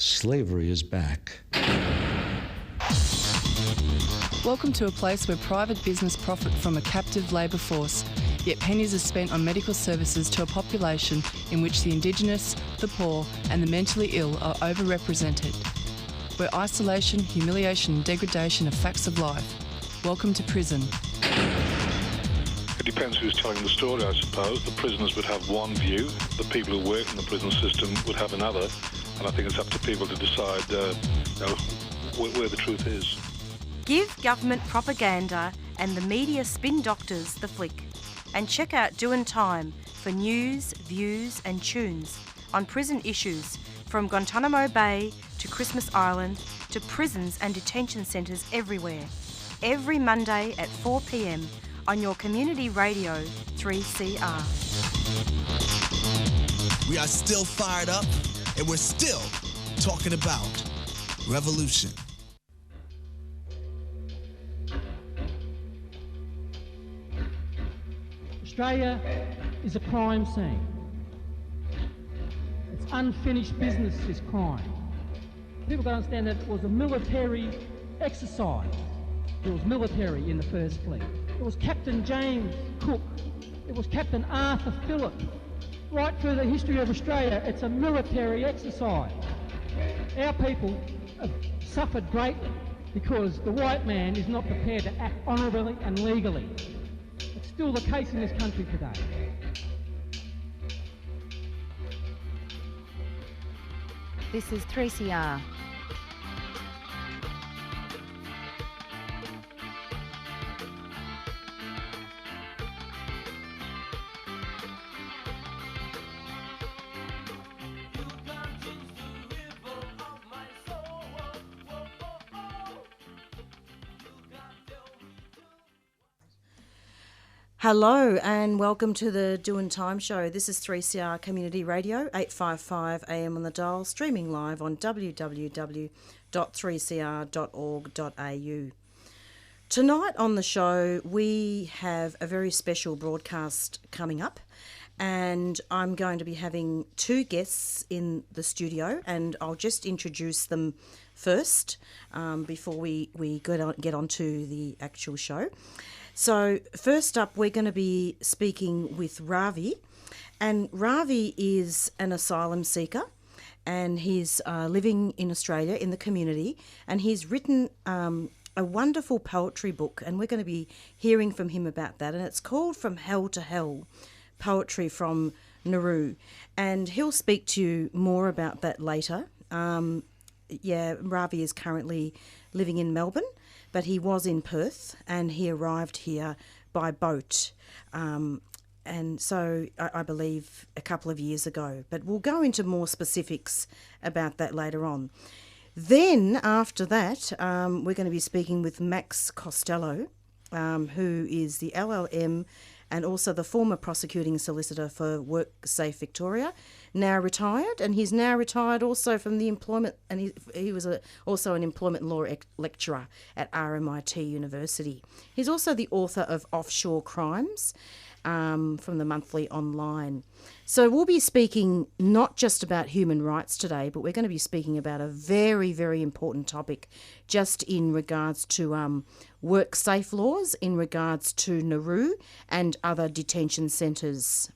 Slavery is back. Welcome to a place where private business profit from a captive labour force, yet pennies are spent on medical services to a population in which the Indigenous, the poor and the mentally ill are overrepresented. Where isolation, humiliation and degradation are facts of life. Welcome to prison. It depends who's telling the story, I suppose. The prisoners would have one view, the people who work in the prison system would have another, and I think it's up to people to decide where the truth is. Give government propaganda and the media spin doctors the flick. And check out Doin Time for news, views and tunes on prison issues from Guantanamo Bay to Christmas Island to prisons and detention centres everywhere. Every Monday at 4 p.m. on your community radio 3CR. We are still fired up and we're still talking about revolution. Australia is a crime scene. It's unfinished business, this crime. People don't understand that it was a military exercise. It was military in the First Fleet. It was Captain James Cook. It was Captain Arthur Phillip. Right through the history of Australia, it's a military exercise. Our people have suffered greatly because the white man is not prepared to act honourably and legally. It's still the case in this country today. This is 3CR. Hello and welcome to the Doin Time show. This is 3CR Community Radio, 855 AM on the dial, streaming live on www.3cr.org.au. Tonight on the show we have a very special broadcast coming up, and I'm going to be having two guests in the studio, and I'll just introduce them first before we get on to the actual show. So first up, we're going to be speaking with Ravi, and Ravi is an asylum seeker, and he's living in Australia in the community, and he's written a wonderful poetry book, and we're going to be hearing from him about that, and it's called From Hell to Hell, Poetry from Naru, and he'll speak to you more about that later. Ravi is currently living in Melbourne, but he was in Perth and he arrived here by boat. And so I believe a couple of years ago, but we'll go into more specifics about that later on. Then after that, we're going to be speaking with Max Costello, who is the LLM and also the former prosecuting solicitor for WorkSafe Victoria, now retired, and he's now retired also from the employment, and he was also an employment law lecturer at RMIT University. He's also the author of Offshore Crimes from the Monthly Online. So we'll be speaking not just about human rights today, but we're going to be speaking about a very, very important topic just in regards to WorkSafe laws, in regards to Nauru and other detention centres.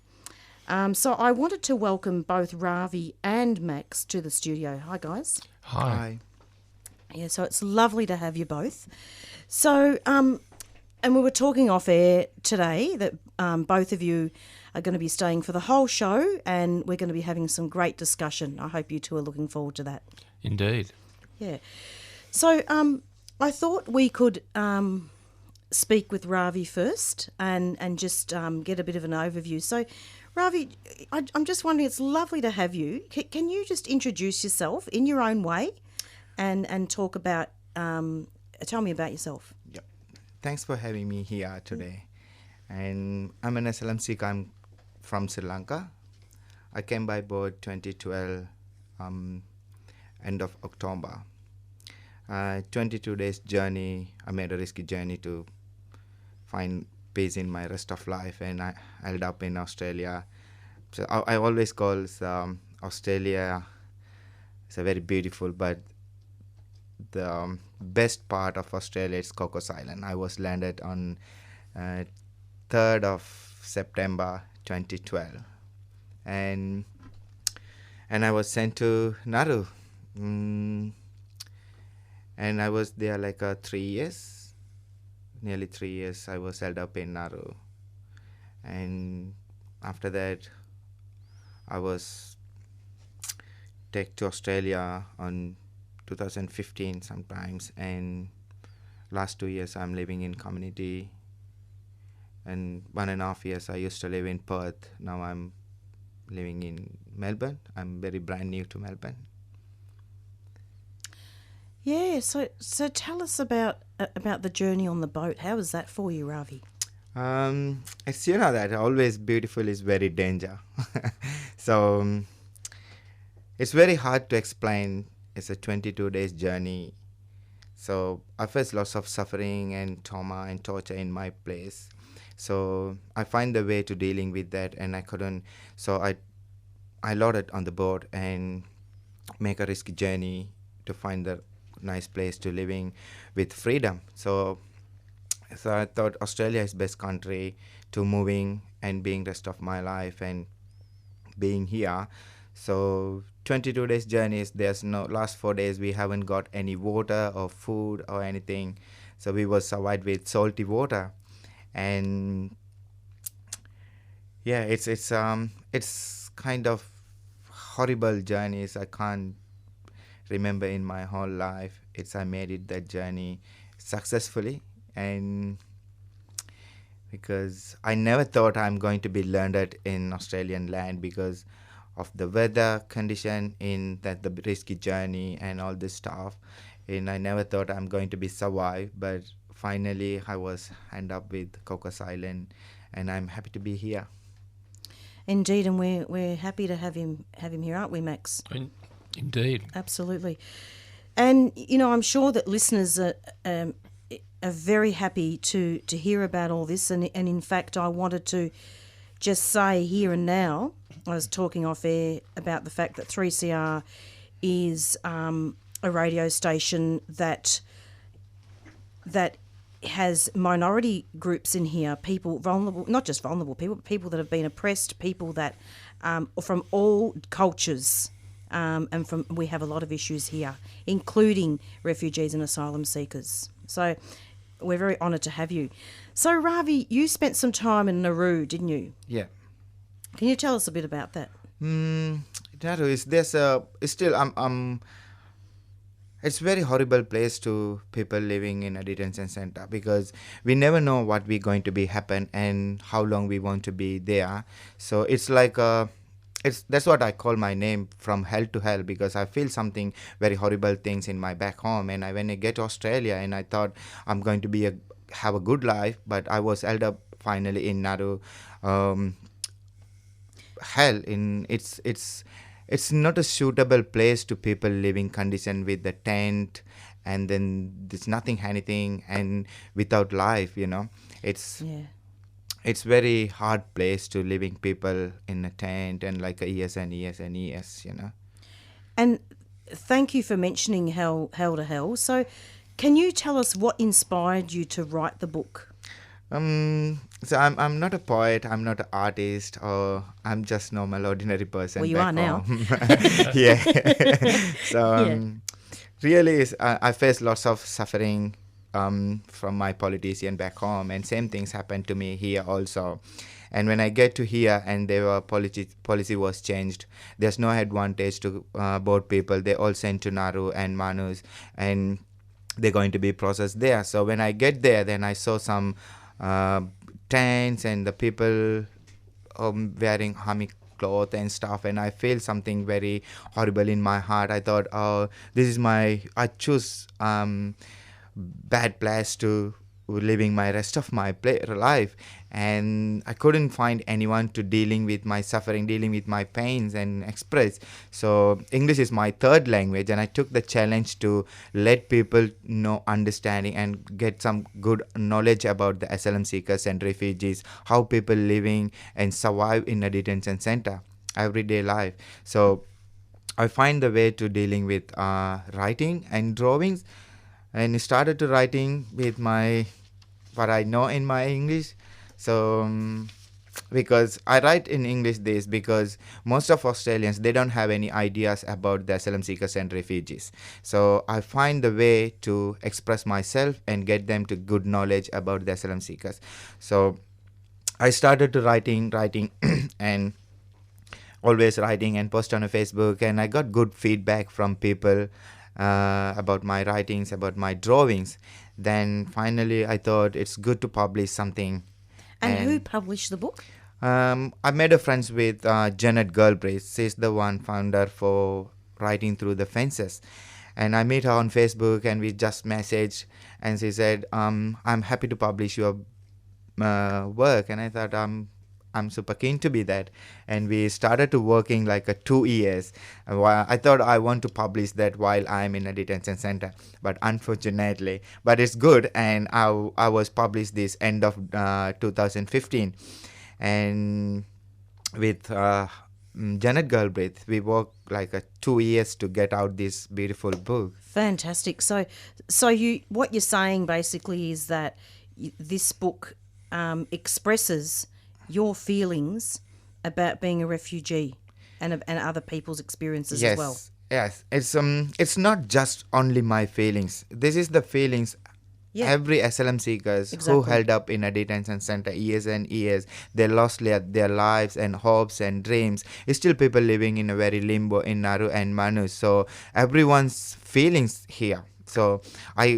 So I wanted to welcome both Ravi and Max to the studio. Hi, guys. Hi. Yeah, so it's lovely to have you both. So, and we were talking off air today that both of you are going to be staying for the whole show, and we're going to be having some great discussion. I hope you two are looking forward to that. Indeed. Yeah. So I thought we could speak with Ravi first and just get a bit of an overview. So, Ravi, I'm just wondering, it's lovely to have you. Can you just introduce yourself in your own way and talk about, tell me about yourself? Yep. Thanks for having me here today. And I'm an asylum seeker. I'm from Sri Lanka. I came by boat 2012, end of October. 22 days journey. I made a risky journey to find peace in my rest of life, and I ended up in Australia. So I always call Australia It's a very beautiful, but the best part of Australia is Cocos Island. I was landed on 3rd of September 2012, and I was sent to Naru, and I was there like 3 years, nearly 3 years. I was held up in Naru, and after that, I was taken to Australia on 2015 sometimes, and last 2 years I'm living in community, and 1.5 years I used to live in Perth. Now I'm living in Melbourne. I'm very brand new to Melbourne. Yeah, so tell us about the journey on the boat. How was that for you, Ravi? It's, you know, that always beautiful is very danger. So it's very hard to explain. It's a 22 days journey. So I faced lots of suffering and trauma and torture in my place. So I find the way to dealing with that, and I couldn't. So I loaded on the boat and make a risky journey to find the nice place to living with freedom. So I thought Australia is best country to moving and being rest of my life and being here. So 22 days journeys, there's no last 4 days we haven't got any water or food or anything. So we were survived with salty water, and yeah, it's kind of horrible journeys. I can't remember in my whole life. I made it that journey successfully, and because I never thought I'm going to be landed in Australian land because of the weather condition in that the risky journey and all this stuff, and I never thought I'm going to be survive, but finally I was end up with Cocos Island, and I'm happy to be here. Indeed, and we're happy to have him here, aren't we, Max? Indeed. Absolutely. And, you know, I'm sure that listeners are very happy to hear about all this. And in fact, I wanted to just say here and now, I was talking off air about the fact that 3CR is a radio station that has minority groups in here, people vulnerable, not just vulnerable people that have been oppressed, people that from all cultures. And we have a lot of issues here, including refugees and asylum seekers. So we're very honoured to have you. So Ravi, you spent some time in Nauru, didn't you? Yeah. Can you tell us a bit about that? Naru is it's very horrible place to people living in a detention center, because we never know what we're going to be happen and how long we want to be there. So it's like that's what I call my name, from hell to hell, because I feel something very horrible things in my back home, and when I get to Australia, and I thought I'm going to have a good life, but I was held up finally in Naru. Hell, it's not a suitable place to people living condition with the tent, and then there's anything, and without life, you know. It's very hard place to living people in a tent and like years and years and years, you know. And thank you for mentioning hell to hell. So can you tell us what inspired you to write the book? So I'm not a poet, I'm not an artist, or I'm just normal ordinary person. Well, you are now. Yeah. So really, I face lots of suffering from my politician back home, and same things happened to me here also. And when I get to here and their policy was changed, there's no advantage to boat people. They all sent to Naru and Manus, and they're going to be processed there. So when I get there, then I saw some tents and the people wearing army cloth and stuff, and I feel something very horrible in my heart. I thought, oh, I choose bad place to living my rest of my life, and I couldn't find anyone to dealing with my suffering, dealing with my pains and express. So English is my third language, and I took the challenge to let people know, understanding, and get some good knowledge about the asylum seekers and refugees, how people living and survive in a detention center everyday life. So I find the way to dealing with writing and drawings, and started to writing with what I know in my English. So because I write in English this because most of Australians, they don't have any ideas about the asylum seekers and refugees. So I find the way to express myself and get them to good knowledge about the asylum seekers. So I started to writing and always writing and post on a Facebook, and I got good feedback from people about my writings, about my drawings. Then finally I thought it's good to publish something. And who published the book? I made a friends with Janet Galbraith. She's the one founder for Writing Through the Fences. And I met her on Facebook and we just messaged, and she said, I'm happy to publish your work. And I thought, I'm super keen to be that. And we started to working like 2 years. I thought I want to publish that while I'm in a detention center, but unfortunately, but it's good. And I was published this end of 2015. And with Janet Galbraith, we worked like 2 years to get out this beautiful book. Fantastic. So what you're saying basically is that this book expresses your feelings about being a refugee and other people's experiences as well. Yes, it's not just only my feelings. This is the feelings every asylum seekers who held up in a detention center years and years. They lost their lives and hopes and dreams. It's still people living in a very limbo in Naru and Manus. So everyone's feelings here. So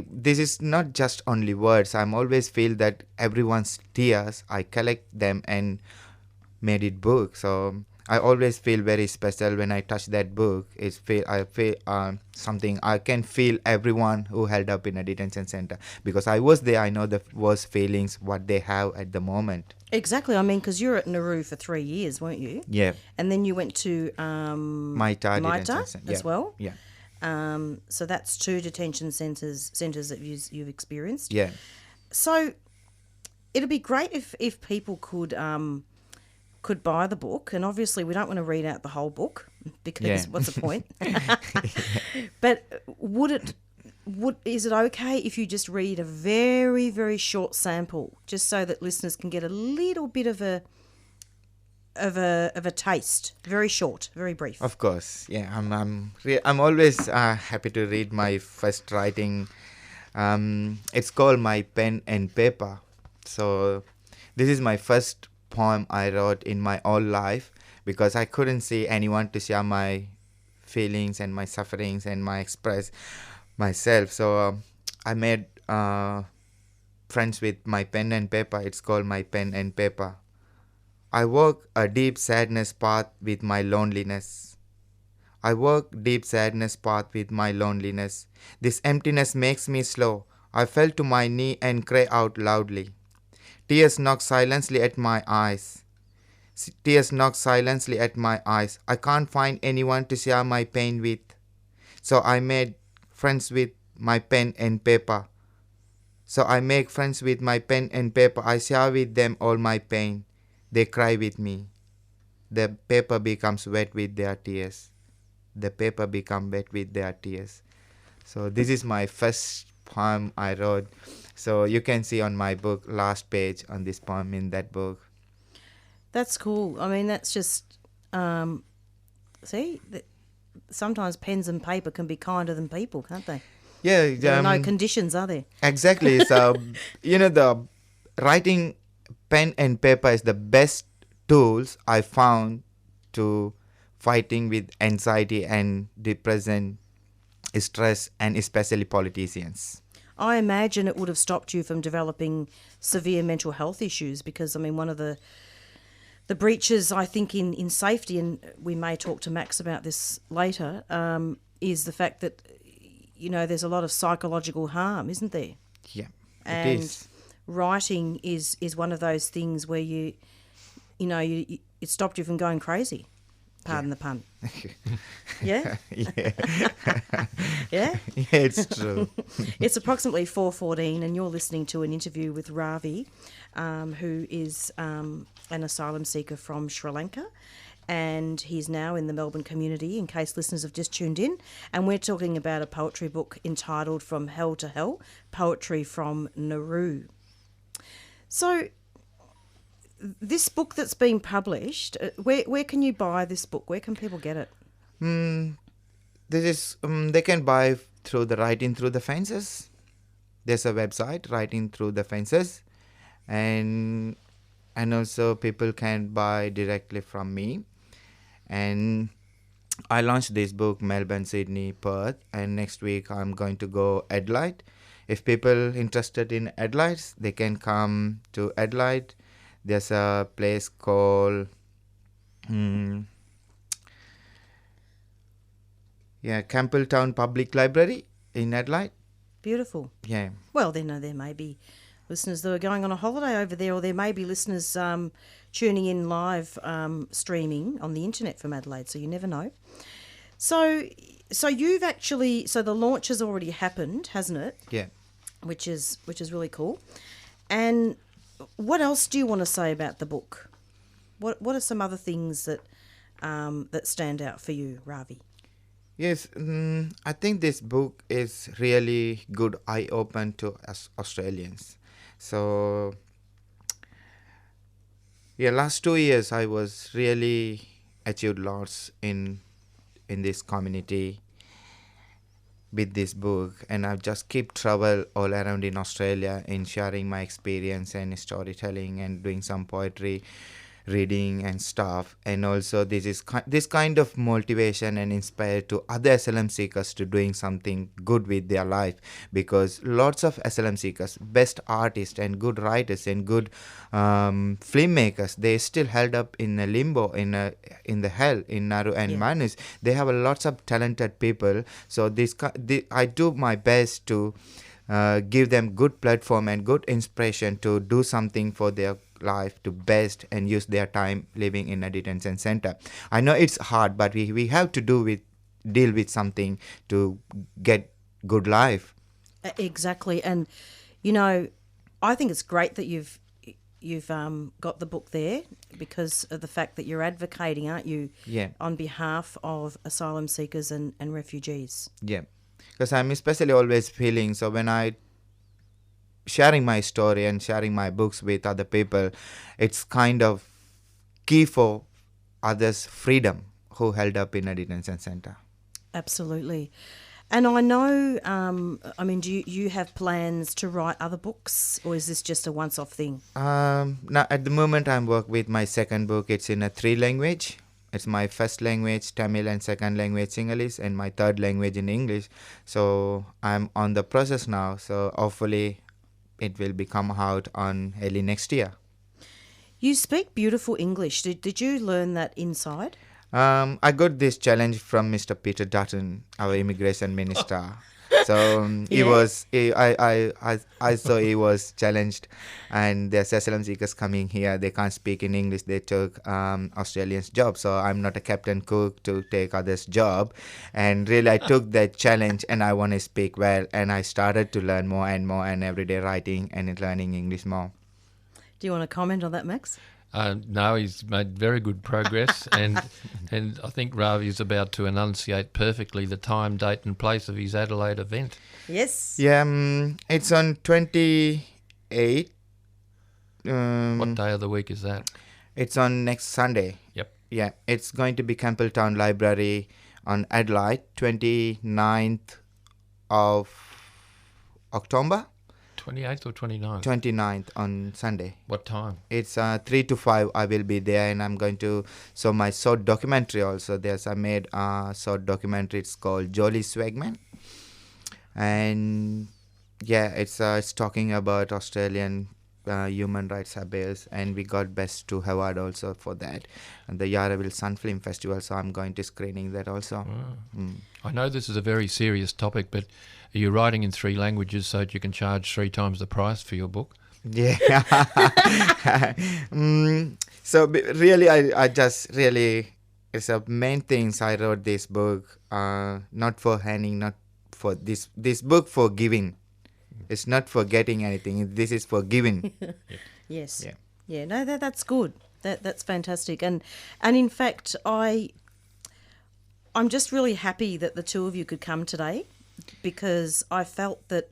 this is not just only words. I'm always feel that everyone's tears, I collect them and made it book. So I always feel very special when I touch that book. I feel something. I can feel everyone who held up in a detention center, because I was there. I know the worst feelings what they have at the moment. Exactly. I mean, because you were at Naru for 3 years, weren't you? Yeah. And then you went to Maita as well. Yeah. So that's 2 detention centres that you've experienced. Yeah. So it'd be great if people could buy the book, and obviously we don't want to read out the whole book because what's the point? But is it okay if you just read a very, very short sample, just so that listeners can get a little bit of a taste? Very short, very brief. Of course, yeah. I'm always happy to read my first writing. It's called My Pen and Paper. So this is my first poem I wrote in my whole life, because I couldn't see anyone to share my feelings and my sufferings and my express myself. So I made friends with my pen and paper. It's called My Pen and Paper. I walk a deep sadness path with my loneliness. I walk deep sadness path with my loneliness. This emptiness makes me slow. I fell to my knee and cry out loudly. Tears knock silently at my eyes. Tears knock silently at my eyes. I can't find anyone to share my pain with. So I made friends with my pen and paper. So I make friends with my pen and paper. I share with them all my pain. They cry with me. The paper becomes wet with their tears. The paper becomes wet with their tears. So this is my first poem I wrote. So you can see on my book, last page on this poem in that book. That's cool. I mean, that's just, sometimes pens and paper can be kinder than people, can't they? Yeah. There are no conditions, are there? Exactly. So, the writing pen and paper is the best tools I found to fighting with anxiety and depression, stress, and especially politicians. I imagine it would have stopped you from developing severe mental health issues, because, I mean, one of the breaches, I think, in safety, and we may talk to Max about this later, is the fact that, there's a lot of psychological harm, isn't there? Yeah, and it is. Writing is one of those things where it stopped you from going crazy. Pardon the pun. Yeah? Yeah. Yeah? Yeah, it's true. It's approximately 4:14 and you're listening to an interview with Ravi, who is an asylum seeker from Sri Lanka. and he's now in the Melbourne community, in case listeners have just tuned in. And we're talking about a poetry book entitled From Hell to Hell, Poetry from Naru. So this book that's been published, where can you buy this book? Where can people get it? They can buy through the Writing Through the Fences. There's a website, Writing Through the Fences, and also people can buy directly from me. And I launched this book Melbourne, Sydney, Perth, and next week I'm going to go Adelaide. If people interested in Adelaide, they can come to Adelaide. There's a place called Campbelltown Public Library in Adelaide. Beautiful. Yeah. Well, there may be listeners that are going on a holiday over there, or there may be listeners tuning in live streaming on the internet from Adelaide, so you never know. So you've actually, the launch has already happened, hasn't it? Yeah. Which is really cool. And what else do you want to say about the book? What are some other things that stand out for you, Ravi? Yes, I think this book is really good eye-open to us Australians. So, last 2 years I was really achieved lots in this community with this book, and I just keep travel all around in Australia in sharing my experience and storytelling and doing some poetry reading and stuff. And also this kind of motivation and inspire to other asylum seekers to doing something good with their life, because lots of asylum seekers, best artists and good writers and good filmmakers, they still held up in a limbo in the hell in Naru and Manus. They have a lots of talented people, so I do my best to give them good platform and good inspiration to do something for their life to best and use their time living in a detention center. I know it's hard, but we have to deal with something to get good life. Exactly. And I think it's great that you've got the book there, because of the fact that you're advocating, aren't you? Yeah. On behalf of asylum seekers and refugees. Yeah. Because I'm especially always feeling, so when I sharing my story and sharing my books with other people, it's kind of key for others' freedom who held up in a detention center. Absolutely. And I know, do you have plans to write other books, or is this just a once-off thing? Now, at the moment, I'm working with my second book. It's in a 3 language. It's my first language, Tamil, and second language, Sinhalese, and my third language in English. So I'm on the process now. So hopefully it will come out on early next year. You speak beautiful English. Did you learn that inside? I got this challenge from Mr. Peter Dutton, our immigration minister. So I saw he was challenged, and there's asylum seekers coming here. They can't speak in English. They took Australians' job. So I'm not a captain cook to take others' job. And really, I took that challenge, and I want to speak well. And I started to learn more and more, and every day writing and learning English more. Do you want to comment on that, Max? No, he's made very good progress, and I think Ravi is about to enunciate perfectly the time, date and place of his Adelaide event. Yes. Yeah, it's on 28. What day of the week is that? It's on next Sunday. Yep. Yeah, it's going to be Campbelltown Library on Adelaide, 29th of October. 28th or 29th? 29th on Sunday. What time? It's 3 to 5. I will be there, and I'm going to show my short documentary also. I made a short documentary. It's called Jolly Swagman. And it's talking about Australian human rights abuse, and we got Best 2 award also for that. And the Yarraville Sun Film Festival, so I'm going to screening that also. I know this is a very serious topic, but are you writing in 3 languages so that you can charge 3 times the price for your book? Yeah. So really, I just really, it's the main things I wrote this book, not for handing, not for this book for giving. It's not for getting anything. This is for giving. Yes. Yeah. Yeah. No, that's good. That's fantastic. And in fact, I'm just really happy that the two of you could come today, because I felt that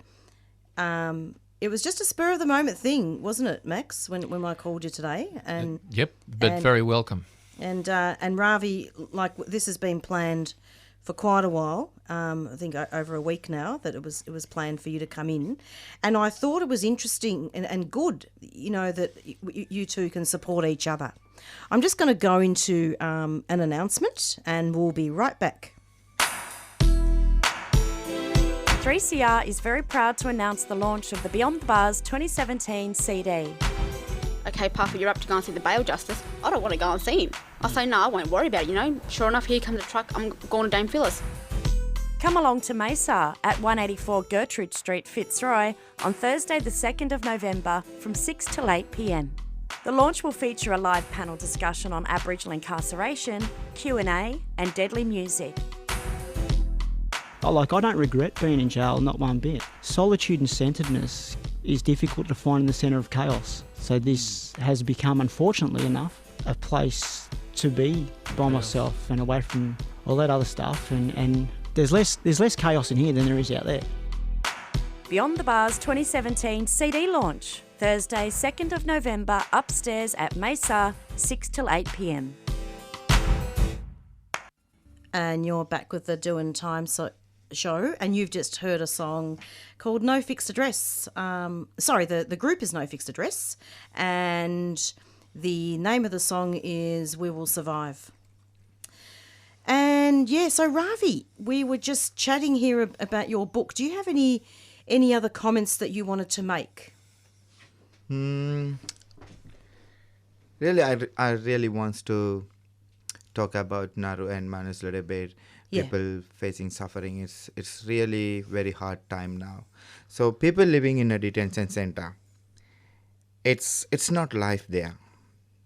it was just a spur of the moment thing, wasn't it, Max, when I called you today? And yep, but very welcome. And Ravi, like, this has been planned for quite a while. I think over a week now that it was planned for you to come in, and I thought it was interesting and good, that you two can support each other. I'm just going to go into an announcement, and we'll be right back. 3CR is very proud to announce the launch of the Beyond the Bars 2017 CD. Okay, Papa, you're up to go and see the bail justice. I don't want to go and see him. I say, no, I won't worry about it, Sure enough, here comes the truck. I'm going to Dame Phyllis. Come along to Mesa at 184 Gertrude Street, Fitzroy on Thursday the 2nd of November from 6 till 8 p.m. The launch will feature a live panel discussion on Aboriginal incarceration, Q&A and deadly music. I don't regret being in jail, not one bit. Solitude and centredness is difficult to find in the centre of chaos. So this has become, unfortunately enough, a place to be by myself and away from all that other stuff. And there's less chaos in here than there is out there. Beyond the Bars 2017 CD launch, Thursday 2nd of November, upstairs at Mesa, 6 till 8 p.m. And you're back with the Doin Time show, and you've just heard a song called No Fixed Address. The group is No Fixed Address, and the name of the song is We Will Survive. And so Ravi, we were just chatting here about your book. Do you have any other comments that you wanted to make? Really, I really want to talk about Naru and Manus a little bit. People facing suffering. It's really very hard time now. So people living in a detention center, it's not life there,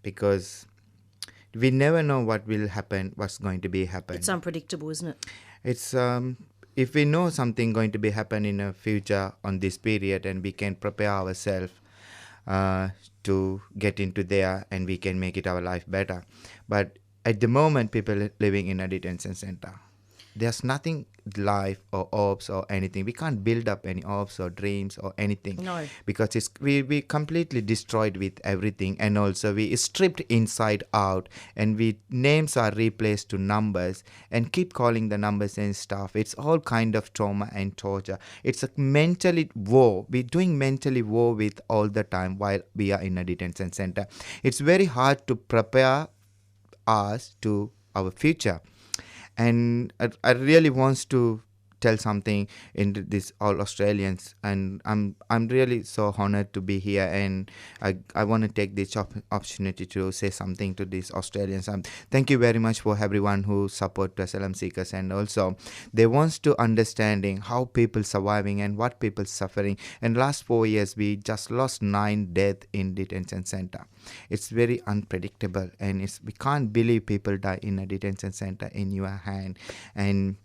because we never know what will happen, what's going to be happen. It's unpredictable, isn't it? It's if we know something going to be happen in the future on this period, and we can prepare ourselves to get into there, and we can make it our life better. But at the moment, people living in a detention center, there's nothing life or hopes or anything. We can't build up any hopes or dreams or anything. No. Because we completely destroyed with everything, and also we stripped inside out, and names are replaced to numbers and keep calling the numbers and stuff. It's all kind of trauma and torture. It's a mentally war. We're doing mentally war with all the time while we are in a detention center. It's very hard to prepare us to our future. And I really want to tell something in this all Australians, and I'm really so honored to be here, and I want to take this opportunity to say something to these Australians. Thank you very much for everyone who support asylum seekers, and also they want to understanding how people surviving and what people suffering. And last 4 years we just lost 9 deaths in detention center. It's very unpredictable, and we can't believe people die in a detention center in your hand, and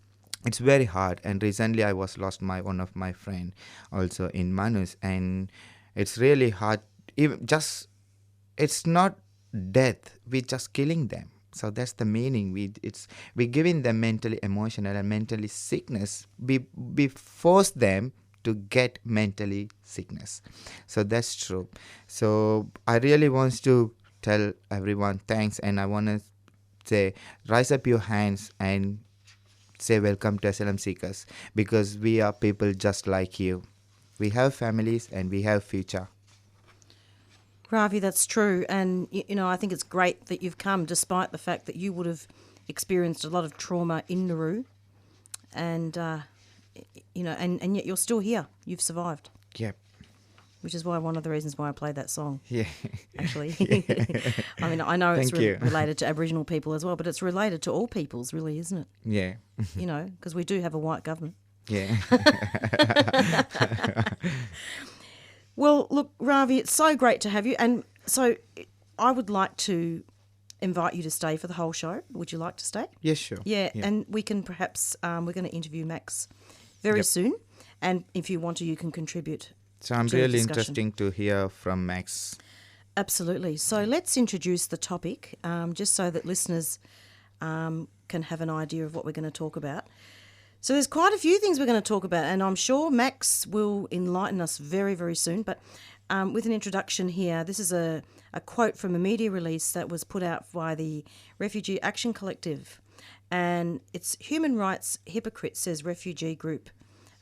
it's very hard. And recently I was lost one of my friend also in Manus, and it's really hard. It's not death, we're just killing them. So that's the meaning. We're giving them mentally, emotional and mentally sickness. We force them to get mentally sickness. So that's true. So I really want to tell everyone thanks, and I want to say rise up your hands and say welcome to asylum seekers, because we are people just like you. We have families and we have future. Ravi, that's true. And, I think it's great that you've come, despite the fact that you would have experienced a lot of trauma in Nauru. And, and yet you're still here. You've survived. Yep. Which is one of the reasons why I played that song. Yeah. Actually. I mean, I know it's related to Aboriginal people as well, but it's related to all peoples, really, isn't it? Yeah. Because we do have a white government. Yeah. Well, look, Ravi, it's so great to have you. And so I would like to invite you to stay for the whole show. Would you like to stay? Yes, sure. Yeah, and we can perhaps, we're going to interview Max very soon. And if you want to, you can contribute. So I'm really interesting to hear from Max. Absolutely. So let's introduce the topic, just so that listeners can have an idea of what we're going to talk about. So there's quite a few things we're going to talk about, and I'm sure Max will enlighten us very, very soon. But with an introduction here, this is a quote from a media release that was put out by the Refugee Action Collective. And it's human rights hypocrite, says refugee group.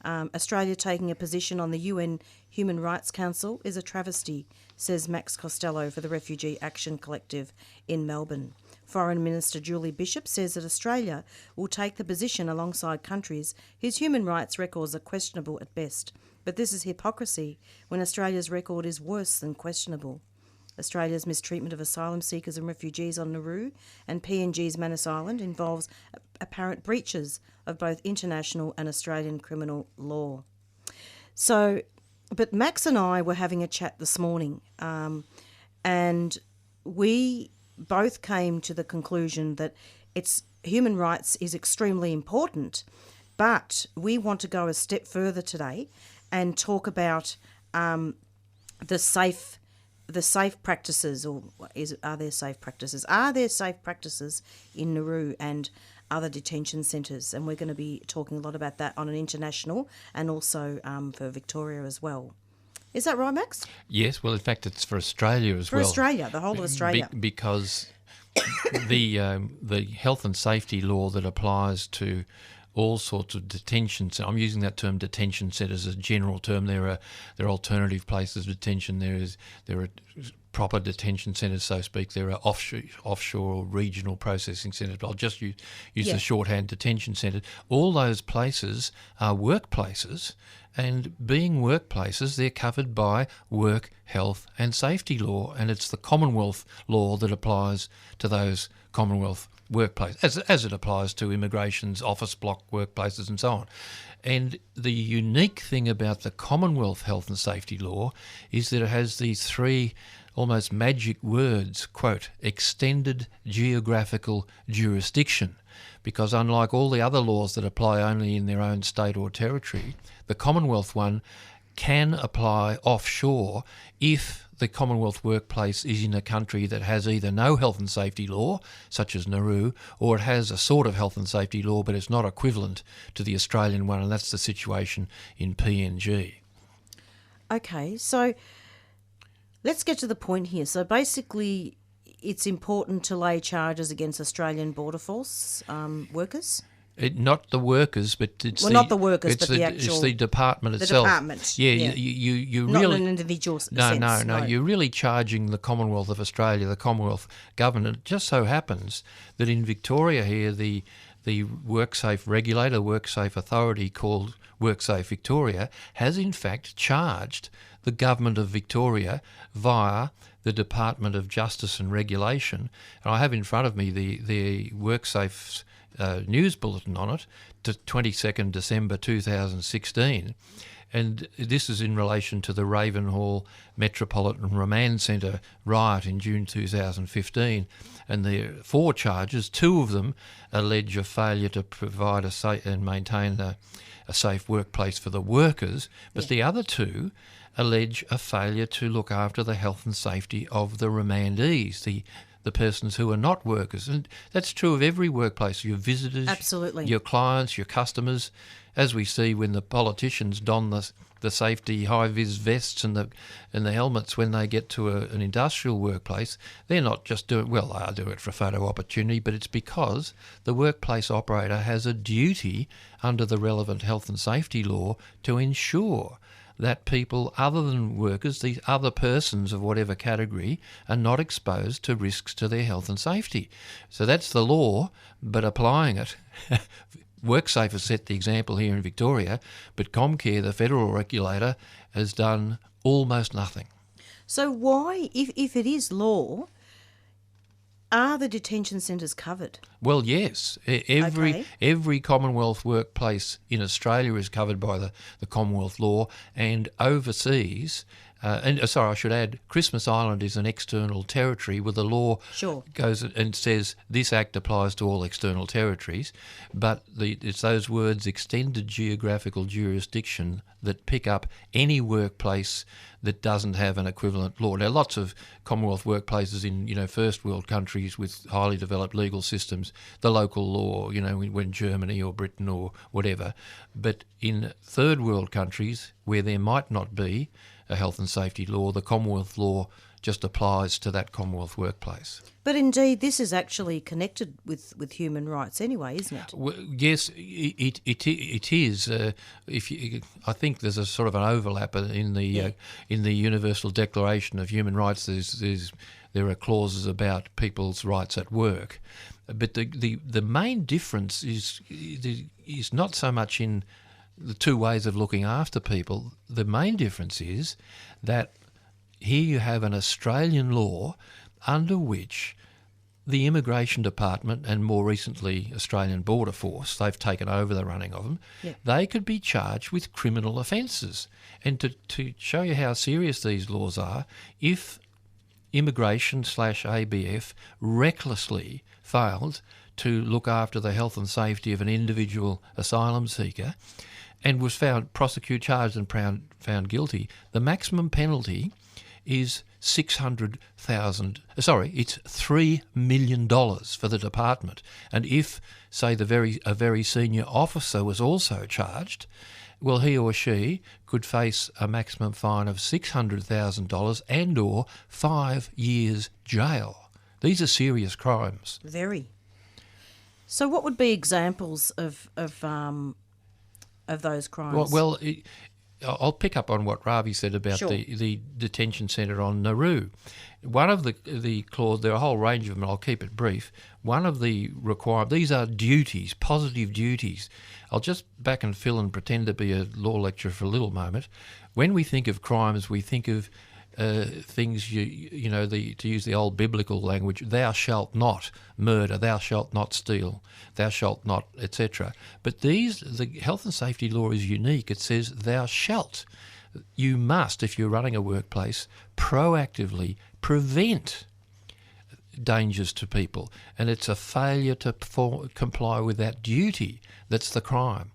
Australia taking a position on the UN Human Rights Council is a travesty, says Max Costello for the Refugee Action Collective in Melbourne. Foreign Minister Julie Bishop says that Australia will take the position alongside countries whose human rights records are questionable at best. But this is hypocrisy when Australia's record is worse than questionable. Australia's mistreatment of asylum seekers and refugees on Nauru and PNG's Manus Island involves apparent breaches of both international and Australian criminal law. So, but Max and I were having a chat this morning, and we both came to the conclusion that human rights is extremely important, but we want to go a step further today and talk about the safe practices, or are there safe practices? Are there safe practices in Nauru and other detention centres? And we're going to be talking a lot about that on an international and also for Victoria as well. Is that right, Max? Yes, well, in fact, it's for Australia as well. For Australia, the whole of Australia. Because the health and safety law that applies to all sorts of detention. So I'm using that term detention centres as a general term. There are alternative places of detention. There are proper detention centres, so to speak. There are offshore or regional processing centres. But I'll just use the shorthand detention centre. All those places are workplaces, and being workplaces, they're covered by work, health and safety law, and it's the Commonwealth law that applies to those Commonwealth workplace, as it applies to immigration's office block workplaces and so on. And the unique thing about the Commonwealth health and safety law is that it has these three almost magic words, quote, extended geographical jurisdiction, because unlike all the other laws that apply only in their own state or territory, the Commonwealth one can apply offshore if the Commonwealth workplace is in a country that has either no health and safety law, such as Nauru, or it has a sort of health and safety law, but it's not equivalent to the Australian one, and that's the situation in PNG. Okay, so let's get to the point here. So basically, it's important to lay charges against Australian Border Force workers? Not the workers, but it's not the workers, but the actual... It's the department itself. The department. Yeah. You not really... in an individual sense. No. You're really charging the Commonwealth of Australia, the Commonwealth government. It just so happens that in Victoria here, the WorkSafe regulator, WorkSafe authority called WorkSafe Victoria, has in fact charged the government of Victoria via the Department of Justice and Regulation. And I have in front of me the WorkSafe's news bulletin on it to 22nd December 2016, and this is in relation to the Ravenhall Metropolitan Remand Centre riot in June 2015, and there are 4 charges. 2 of them allege a failure to provide and maintain a safe workplace for the workers, but the other 2 allege a failure to look after the health and safety of the remandees, the persons who are not workers. And that's true of every workplace, your visitors, absolutely, your clients, your customers. As we see when the politicians don the safety high-vis vests and the helmets when they get to an industrial workplace, they're not just doing, well, they'll do it for photo opportunity, but it's because the workplace operator has a duty under the relevant health and safety law to ensure that people other than workers, these other persons of whatever category, are not exposed to risks to their health and safety. So that's the law, but applying it. WorkSafe has set the example here in Victoria, but Comcare, the federal regulator, has done almost nothing. So why, if it is law, are the detention centres covered? Well, yes. Every Commonwealth workplace in Australia is covered by the Commonwealth law, and overseas I should add, Christmas Island is an external territory where the law goes and says this act applies to all external territories, but it's those words extended geographical jurisdiction that pick up any workplace that doesn't have an equivalent law. Now, lots of Commonwealth workplaces in first world countries with highly developed legal systems, the local law, when Germany or Britain or whatever, but in third world countries where there might not be a health and safety law, the Commonwealth law just applies to that Commonwealth workplace. But indeed, this is actually connected with human rights anyway, isn't it? Well, yes, it is. I think there's a sort of an overlap in the Universal Declaration of Human Rights. There are clauses about people's rights at work, but the main difference is not so much in the two ways of looking after people. The main difference is that here you have an Australian law under which the Immigration Department and more recently Australian Border Force, they've taken over the running of them, they could be charged with criminal offences. And to show you how serious these laws are, if immigration/ABF recklessly failed to look after the health and safety of an individual asylum seeker and was charged and found guilty, the maximum penalty is it's $3 million for the department. And if, say, a very senior officer was also charged, well, he or she could face a maximum fine of $600,000 and or 5 years jail. These are serious crimes. Very. So what would be examples of those crimes? Well, I'll pick up on what Ravi said about the detention centre on Naru. One of the clause, there are a whole range of them, I'll keep it brief. One of the these are duties, positive duties. I'll just back and fill and pretend to be a law lecturer for a little moment. When we think of crimes, we think of things, to use the old biblical language, thou shalt not murder, thou shalt not steal, thou shalt not, etc. But the health and safety law is unique. It says thou shalt. You must, if you're running a workplace, proactively prevent dangers to people. And it's a failure to comply with that duty that's the crime.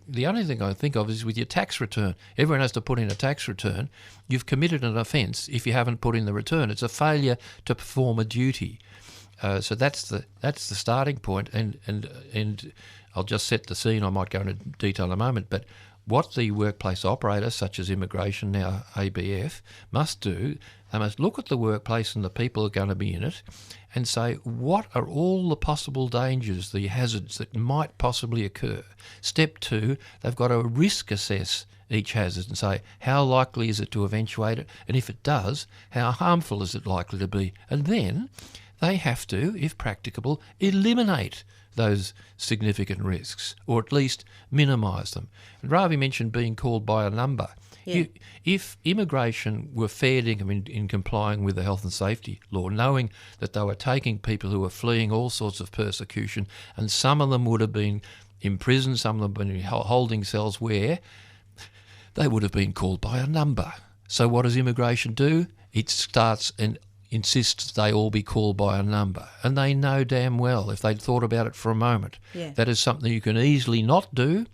The only thing I think of is with your tax return. Everyone has to put in a tax return. You've committed an offence if you haven't put in the return. It's a failure to perform a duty. So that's the starting point. And I'll just set the scene. I might go into detail in a moment. But what the workplace operator, such as immigration, now ABF, must do, they must look at the workplace and the people who are going to be in it and say, what are all the possible dangers, the hazards that might possibly occur? Step 2, they've got to risk assess each hazard and say, how likely is it to eventuate it? And if it does, how harmful is it likely to be? And then they have to, if practicable, eliminate those significant risks, or at least minimise them. And Ravi mentioned being called by a number. Yeah. If immigration were fair dinkum in complying with the health and safety law, knowing that they were taking people who were fleeing all sorts of persecution, and some of them would have been in prison, some of them would have been holding cells where they would have been called by a number. So what does immigration do? It starts and insists they all be called by a number. And they know damn well, if they'd thought about it for a moment, that is something you can easily not do.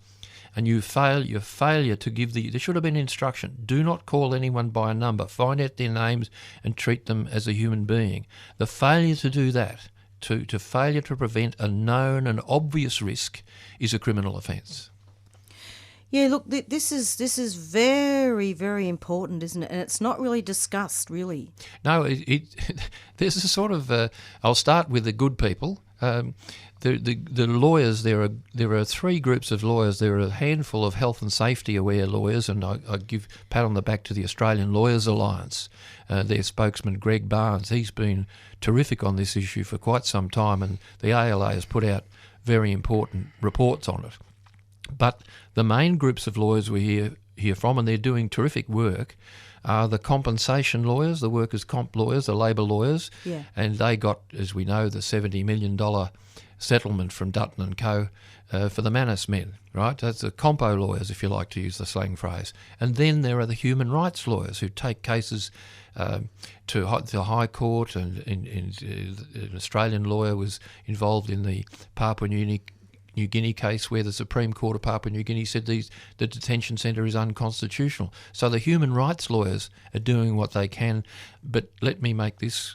And your failure to give there should have been instruction. Do not call anyone by a number. Find out their names and treat them as a human being. The failure to do that, to failure to prevent a known and obvious risk, is a criminal offence. Yeah, look, this is very, very important, isn't it? And it's not really discussed, really. No, there's a sort of. I'll start with the good people. The lawyers, there are 3 groups of lawyers. There are a handful of health and safety aware lawyers, and I give a pat on the back to the Australian Lawyers Alliance. Their spokesman, Greg Barnes, he's been terrific on this issue for quite some time, and the ALA has put out very important reports on it. But the main groups of lawyers we hear from, and they're doing terrific work, are the compensation lawyers, the workers' comp lawyers, the labour lawyers, and they got, as we know, the $70 million settlement from Dutton and Co. For the Manus men, right? That's the compo lawyers, if you like to use the slang phrase. And then there are the human rights lawyers who take cases to the High Court, and an Australian lawyer was involved in the Papua New Guinea case where the Supreme Court of Papua New Guinea said the detention centre is unconstitutional. So the human rights lawyers are doing what they can, but let me make this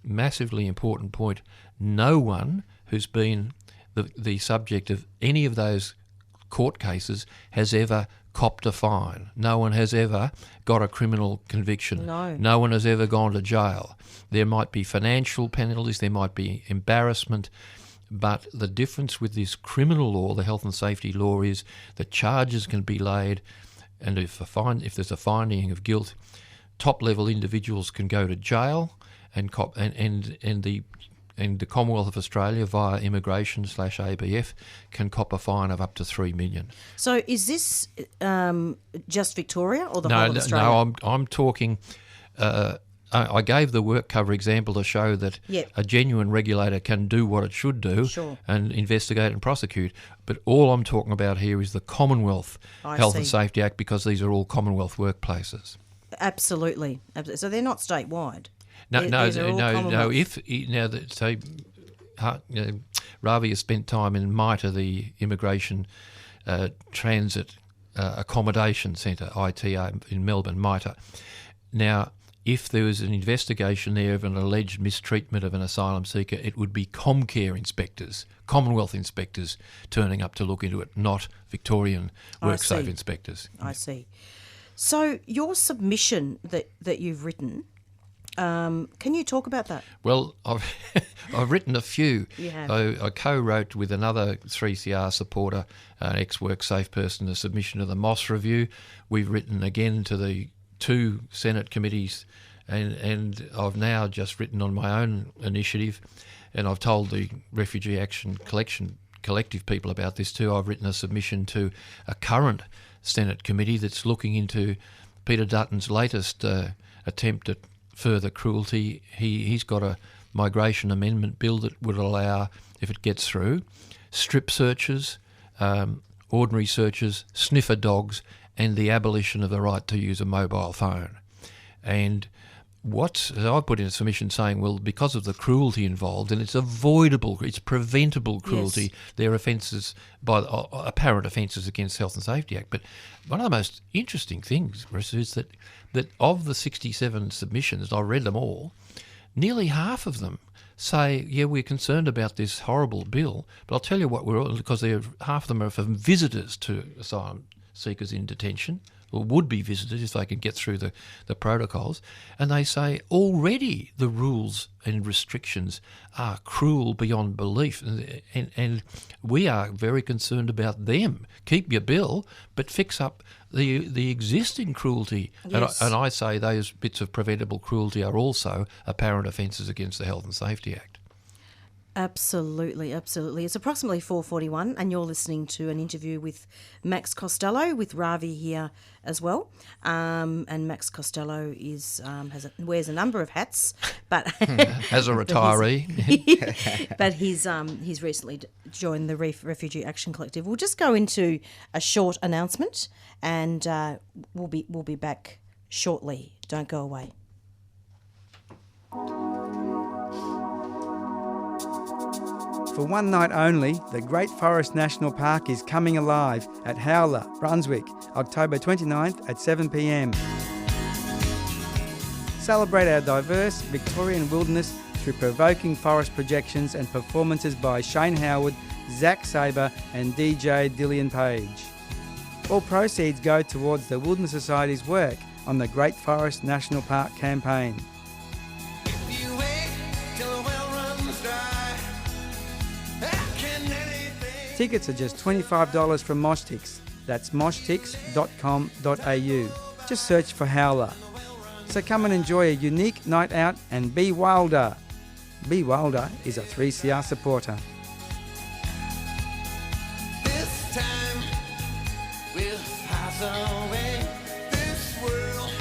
massively important point. No one who's been the subject of any of those court cases has ever copped a fine. No one has ever got a criminal conviction. No one has ever gone to jail. There might be financial penalties, there might be embarrassment, but the difference with this criminal law, the health and safety law, is that charges can be laid, and if there's a finding of guilt, top-level individuals can go to jail, and the Commonwealth of Australia via immigration/ABF can cop a fine of up to $3 million. So is this just Victoria or the whole of Australia? No, I'm talking. I gave the work cover example to show that a genuine regulator can do what it should do and investigate and prosecute. But all I'm talking about here is the Commonwealth Health and Safety Act, because these are all Commonwealth workplaces. Absolutely. So they're not statewide. No. Ravi has spent time in MITA, the Immigration Transit Accommodation Centre, ITA, in Melbourne, MITA. Now, if there was an investigation there of an alleged mistreatment of an asylum seeker, it would be Comcare inspectors, Commonwealth inspectors, turning up to look into it, not Victorian WorkSafe inspectors. I see. So your submission that you've written, can you talk about that? Well, I've written a few. You have. I co-wrote with another 3CR supporter, an ex-WorkSafe person, a submission to the Moss Review. We've written again to the 2 Senate committees, and I've now just written on my own initiative, and I've told the Refugee Action Collective people about this too. I've written a submission to a current Senate committee that's looking into Peter Dutton's latest attempt at further cruelty. He's got a migration amendment bill that would allow, if it gets through, strip searches, ordinary searches, sniffer dogs, and the abolition of the right to use a mobile phone. And I put in a submission saying, well, because of the cruelty involved, and it's avoidable, it's preventable cruelty, there are offences, apparent offences against the Health and Safety Act. But one of the most interesting things, Marrisa, is that of the 67 submissions, I read them all, nearly half of them say, yeah, we're concerned about this horrible bill, but I'll tell you what, because half of them are from visitors to asylum seekers in detention, or would be visitors if they could get through the protocols, and they say already the rules and restrictions are cruel beyond belief, and we are very concerned about them. Keep your bill, but fix up the existing cruelty. Yes. And I say those bits of preventable cruelty are also apparent offences against the Health and Safety Act. Absolutely, absolutely. It's approximately 4:41 and you're listening to an interview with Max Costello, with Ravi here as well. And Max Costello wears a number of hats, but as a retiree. but he's recently joined the Refugee Action Collective. We'll just go into a short announcement, and we'll be back shortly. Don't go away. For one night only, the Great Forest National Park is coming alive at Howler, Brunswick, October 29th at 7 p.m. Celebrate our diverse Victorian wilderness through provoking forest projections and performances by Shane Howard, Zach Sabre and DJ Dillian Page. All proceeds go towards the Wilderness Society's work on the Great Forest National Park campaign. Tickets are just $25 from Moshtix. That's moshtix.com.au. Just search for Howler. So come and enjoy a unique night out and be wilder. Be Wilder is a 3CR supporter. This time we'll pass away. This world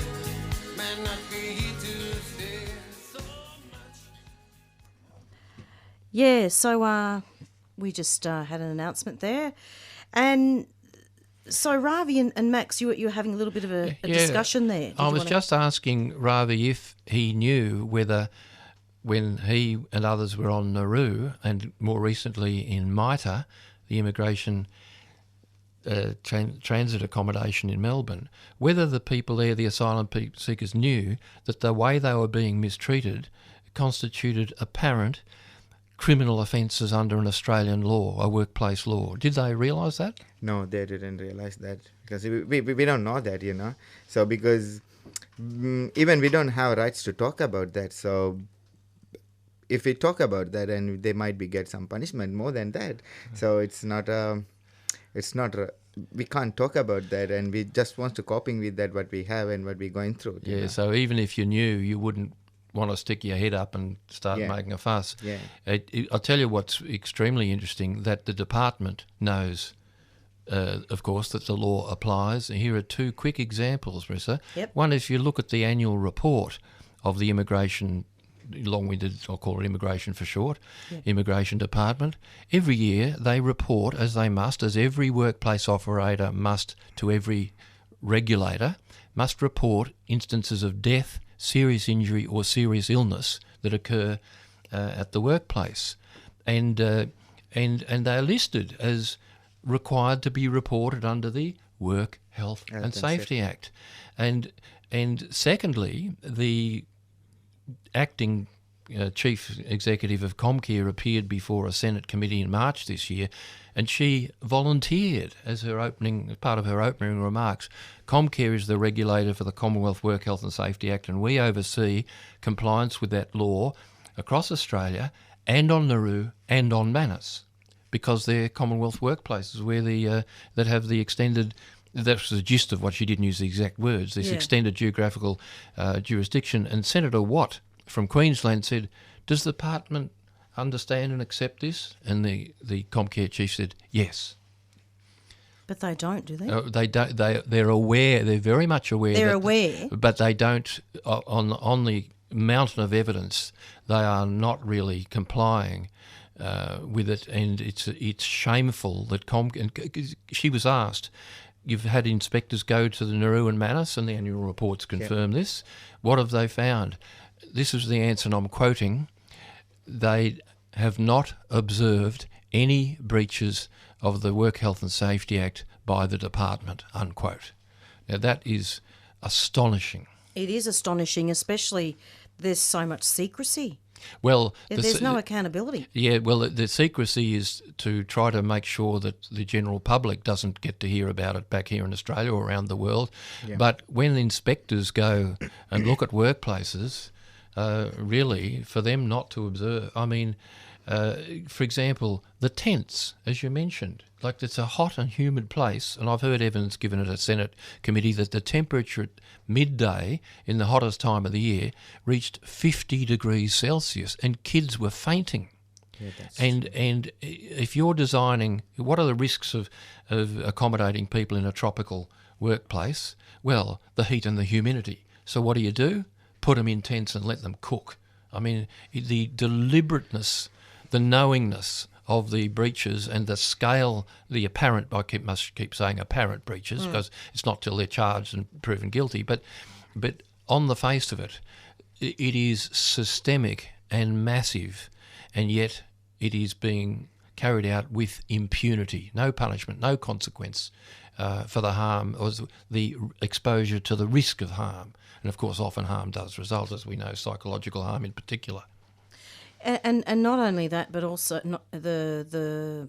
might not be to stay so much. Yeah, so we just had an announcement there. And so Ravi and Max, you were having a little bit of a discussion there. I was just asking Ravi if he knew whether when he and others were on Naru and more recently in MITA, the immigration transit accommodation in Melbourne, whether the people there, the asylum seekers, knew that the way they were being mistreated constituted apparent criminal offences under an Australian law, a workplace law. Did they realise that? No, they didn't realise that because we don't know that, you know. So because even we don't have rights to talk about that. So if we talk about that, and they might get some punishment more than that. So it's not we can't talk about that, and we just want to coping with that what we have and what we're going through. Yeah. You know? So even if you knew, you wouldn't want to stick your head up and start making a fuss. Yeah. I'll tell you what's extremely interesting, that the department knows, of course, that the law applies. And here are two quick examples, Marrisa. Yep. One is, if you look at the annual report of the immigration, long-winded, I'll call it immigration for short, Immigration Department, every year they report, as they must, as every workplace operator must to every regulator, must report instances of death, serious injury or serious illness that occur at the workplace, and they are listed as required to be reported under the Work Health and Safety Act, and secondly, the acting chief executive of Comcare appeared before a Senate committee in March this year, and she volunteered as part of her opening remarks. Comcare is the regulator for the Commonwealth Work Health and Safety Act, and we oversee compliance with that law across Australia and on Naru and on Manus, because they're Commonwealth workplaces where that have the extended. That's the gist of what she didn't use the exact words. This extended geographical jurisdiction. And Senator Watt from Queensland said, "Does the department understand and accept this?" And the Comcare chief said, "Yes." But they don't, do they? They don't. They're aware. They're very much aware. They're aware, but they don't. On the mountain of evidence, they are not really complying with it, and it's shameful that she was asked. You've had inspectors go to the Naru and Manus, and the annual reports confirm this. What have they found? This is the answer, and I'm quoting. They have not observed any breaches of the Work Health and Safety Act by the department, unquote. Now, that is astonishing. It is astonishing, especially there's so much secrecy. Well, there's no accountability. Yeah, well, the secrecy is to try to make sure that the general public doesn't get to hear about it back here in Australia or around the world. Yeah. But when inspectors go and look at workplaces, really, for them not to observe, I mean, for example, the tents, as you mentioned, like it's a hot and humid place, and I've heard evidence given at a Senate committee that the temperature at midday in the hottest time of the year reached 50 degrees Celsius, and kids were fainting. Yeah, and if you're designing, what are the risks of accommodating people in a tropical workplace? Well, the heat and the humidity. So what do? Put them in tents and let them cook. I mean, the deliberateness, the knowingness of the breaches and the scale, the apparent, must keep saying apparent breaches because it's not till they're charged and proven guilty, but on the face of it, it is systemic and massive, and yet it is being carried out with impunity, no punishment, no consequence for the harm or the exposure to the risk of harm. And of course often harm does result, as we know, psychological harm in particular. And not only that, but also the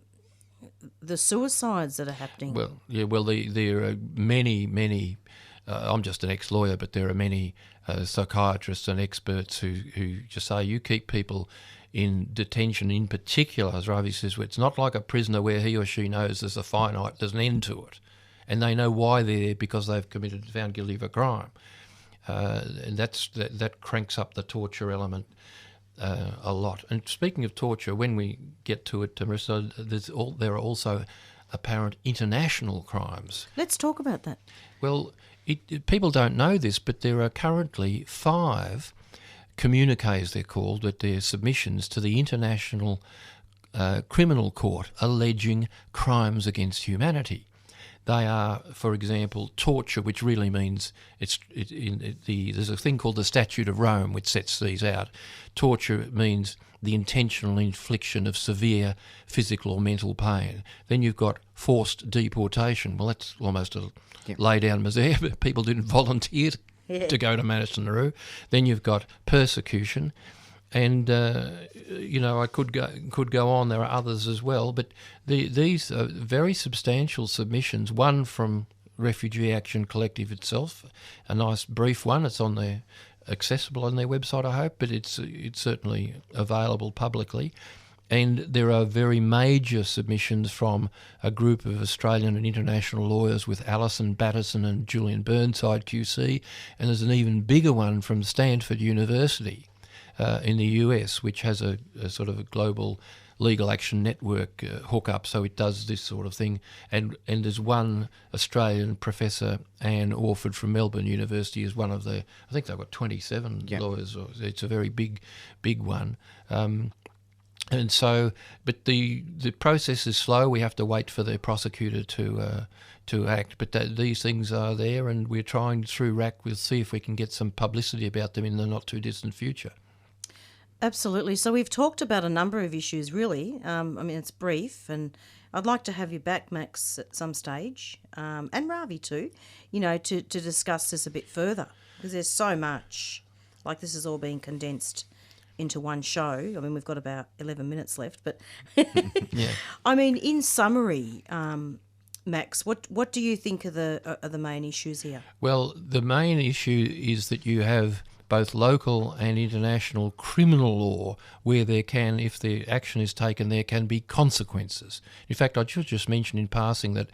suicides that are happening. Well, yeah. Well, there are many. I'm just an ex-lawyer, but there are many psychiatrists and experts who just say you keep people in detention, in particular, as Ravi says, it's not like a prisoner where he or she knows there's an end to it, and they know why they're there because they've found guilty of a crime, and that cranks up the torture element. A lot. And speaking of torture, when we get to it, Marrisa, there are also apparent international crimes. Let's talk about that. Well, people don't know this, but there are currently 5 communiques, they're called, but they're submissions to the International criminal court alleging crimes against humanity. They are, for example, torture, which really means there's a thing called the Statute of Rome which sets these out. Torture means the intentional infliction of severe physical or mental pain. Then you've got forced deportation. Well, that's almost a lay-down misère, but people didn't volunteer to go to Manus and Naru. Then you've got persecution. And I could go on. There are others as well, but these are very substantial submissions. One from Refugee Action Collective itself, a nice brief one. It's accessible on their website, I hope, but it's certainly available publicly. And there are very major submissions from a group of Australian and international lawyers with Alison Batterson and Julian Burnside QC, and there's an even bigger one from Stanford University. In the US, which has a sort of a global legal action network hookup, so it does this sort of thing. And there's one Australian professor, Anne Orford from Melbourne University, is one of the, I think they've got 27 lawyers. It's a very big one. And so, but the process is slow. We have to wait for the prosecutor to act. But these things are there, and we're trying through RAC. We'll see if we can get some publicity about them in the not too distant future. Absolutely. So we've talked about a number of issues, really. It's brief, and I'd like to have you back, Max, at some stage, and Ravi too, to discuss this a bit further, because there's so much. Like, this is all being condensed into one show. We've got about 11 minutes left, but in summary, Max, what do you think are the main issues here? Well, the main issue is that you have both local and international criminal law where there can, if the action is taken, there can be consequences. In fact, I should just mention in passing that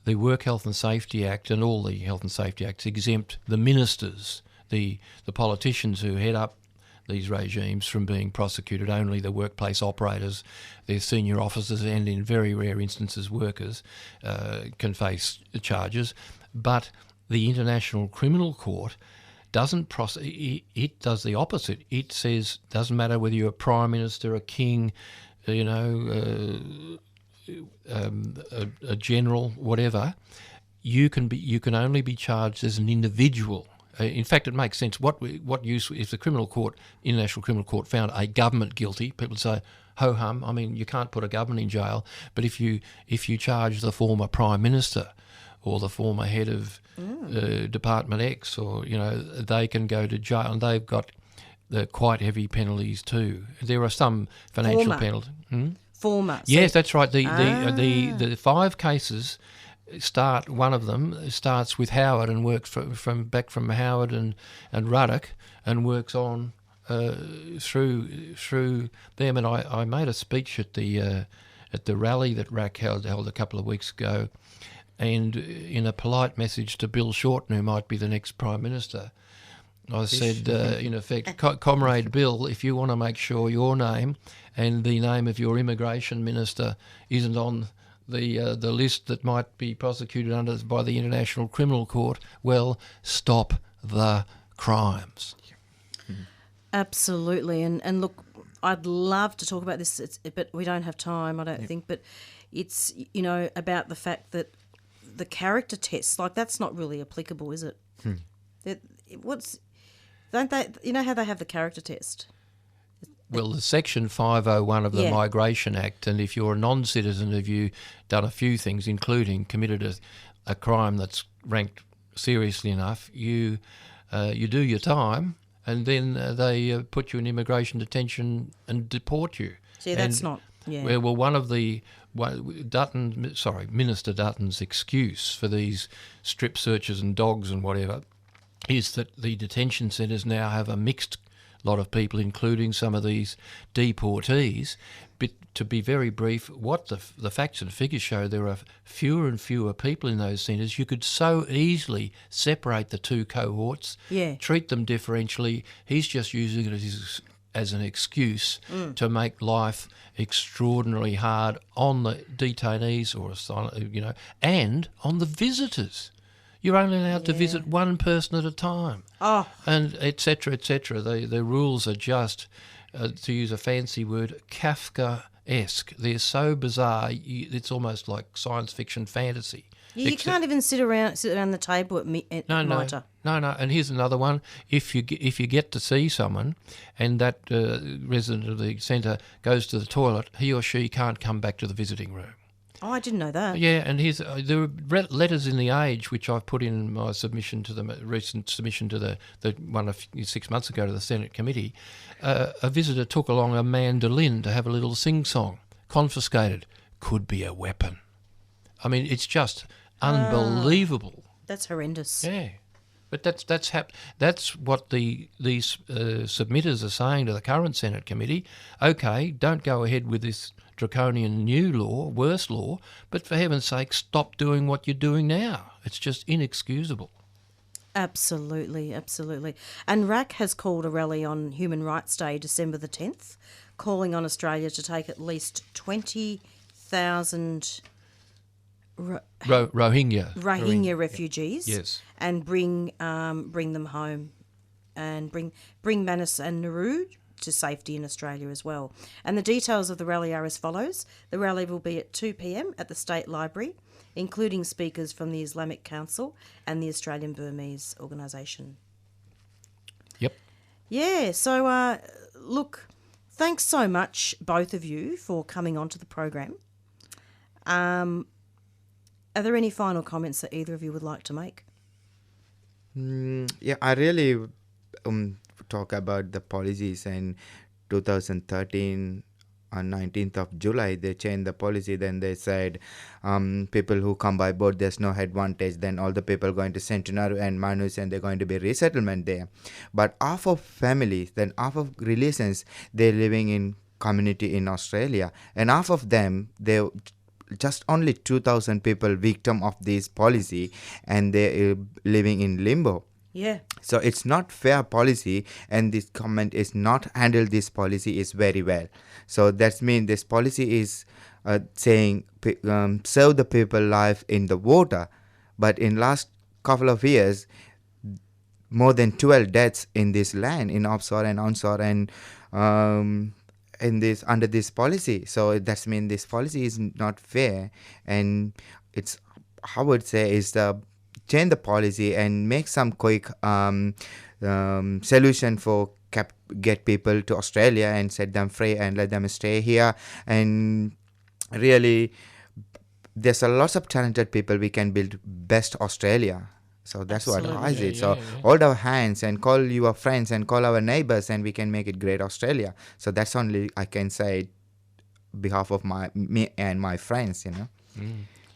the Work Health and Safety Act and all the Health and Safety Acts exempt the ministers, the politicians who head up these regimes from being prosecuted. Only the workplace operators, their senior officers, and in very rare instances workers can face charges. But the International Criminal Court doesn't it does the opposite. It says doesn't matter whether you're a prime minister, a king, a general, whatever. You can only be charged as an individual. In fact, it makes sense. What use if the International Criminal Court found a government guilty? People say ho hum. You can't put a government in jail, but if you charge the former prime minister or the former head of Department X, or they can go to jail, and they've got quite heavy penalties too. There are some financial penalties. Former. Yes, that's right. The 5 cases start. One of them starts with Howard and works from Howard and Ruddock and works on through them. And I made a speech at the rally that RAC held a couple of weeks ago. And in a polite message to Bill Shorten, who might be the next Prime Minister, I said, in effect, Comrade Bill, if you want to make sure your name and the name of your immigration minister isn't on the list that might be prosecuted by the International Criminal Court, well, stop the crimes. Absolutely. And look, I'd love to talk about this, but we don't have time, I don't think. But it's, about the fact that the character tests, that's not really applicable, is it? Don't they? How they have the character test? Well, the Section 501 of the Migration Act, and if you're a non-citizen, have you done a few things, including committed a crime that's ranked seriously enough, you do your time, and then they put you in immigration detention and deport you. See, that's not. Yeah. Well, Minister Dutton's excuse for these strip searches and dogs and whatever is that the detention centres now have a mixed lot of people, including some of these deportees. But to be very brief, what the facts and figures show, there are fewer and fewer people in those centres. You could so easily separate the two cohorts, treat them differentially. He's just using it as an excuse to make life extraordinarily hard on the detainees and on the visitors. You're only allowed to visit one person at a time. And et cetera, et cetera. The rules are just, to use a fancy word, Kafkaesque. esque. They're so bizarre. It's almost like science fiction fantasy. You can't even sit around the table at MITRE. No. And here's another one. If you get to see someone, and that resident of the centre goes to the toilet, he or she can't come back to the visiting room. Oh, I didn't know that. Yeah, and here's there are letters in the Age, which I've put in my submission to the recent submission to the one 6 months ago to the Senate committee. A visitor took along a mandolin to have a little sing-song. Confiscated. Could be a weapon. I mean, it's just unbelievable. That's horrendous. Yeah, but that's what these submitters are saying to the current Senate committee. Okay, don't go ahead with this draconian new law, worse law, but for heaven's sake, stop doing what you're doing now. It's just inexcusable. Absolutely. And RAC has called a rally on Human Rights Day, December the 10th, calling on Australia to take at least 20,000 Rohingya refugees, yes, and bring them home, and bring Manus and Naru to safety in Australia as well. And the details of the rally are as follows. The rally will be at 2 p.m. at the State Library, including speakers from the Islamic Council and the Australian Burmese Organisation. Yep. Yeah, so look, thanks so much, both of you, for coming onto the program. Are there any final comments that either of you would like to make? Yeah, I really talk about the policies. In 2013, on 19th of July, they changed the policy. Then they said people who come by boat, there's no advantage. Then all the people are going to send to Naru and Manus, and they're going to be resettlement there. But half of families, then half of relations, they're living in community in Australia. And half of them, they just only 2,000 people victim of this policy, and they're living in limbo. Yeah. So it's not fair policy, and this government is not handled this policy is very well. So that means this policy is saying save the people life in the water, but in last couple of years, more than 12 deaths in this land, in offshore and onshore, and in this under this policy. So that means this policy is not fair, and it's, I would say, is the change the policy and make some quick solution for get people to Australia and set them free and let them stay here. And really, there's a lot of talented people. We can build best Australia. So that's Absolutely. what I did. So hold our hands and call your friends and call our neighbors, and we can make it great Australia. So that's only I can say behalf of me and my friends, you know.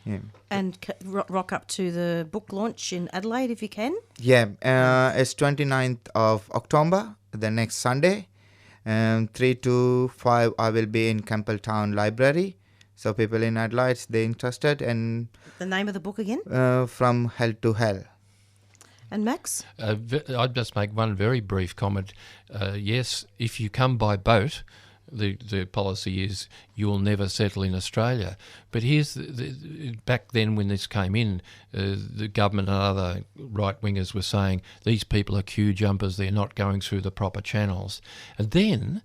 Yeah. And rock up to the book launch in Adelaide if you can. Yeah, it's 29th of October, the next Sunday. 3 to 5 I will be in Campbelltown Library. So people in Adelaide, they're interested. And the name of the book again? From Hell to Hell. And Max? I'd just make one very brief comment. Yes, if you come by boat, the policy is you will never settle in Australia. But here's back then when this came in, the government and other right-wingers were saying these people are queue jumpers, they're not going through the proper channels. And then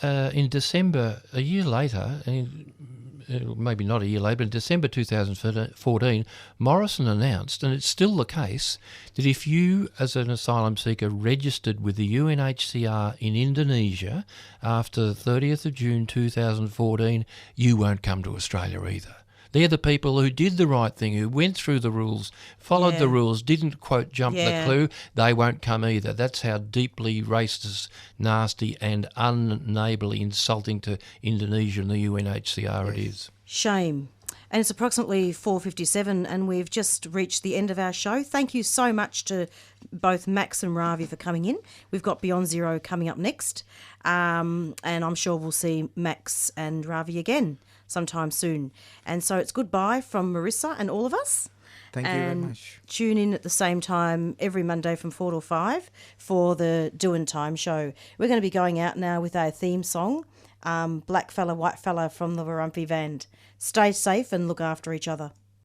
in December, a year later, maybe not a year later, but in December 2014, Morrison announced, and it's still the case, that if you, as an asylum seeker, registered with the UNHCR in Indonesia after the 30th of June 2014, you won't come to Australia either. They're the people who did the right thing, who went through the rules, followed the rules, didn't, quote, jump the clue. They won't come either. That's how deeply racist, nasty and unneighbourly insulting to Indonesia and the UNHCR it is. Shame. And it's approximately 4:57 and we've just reached the end of our show. Thank you so much to both Max and Ravi for coming in. We've got Beyond Zero coming up next, and I'm sure we'll see Max and Ravi again sometime soon. And so it's goodbye from Marrisa and all of us. Thank you very much. Tune in at the same time every Monday from 4 to 5 for the Doin Time show. We're going to be going out now with our theme song, Black Fella, White Fella from the Warumpi Band. Stay safe and look after each other.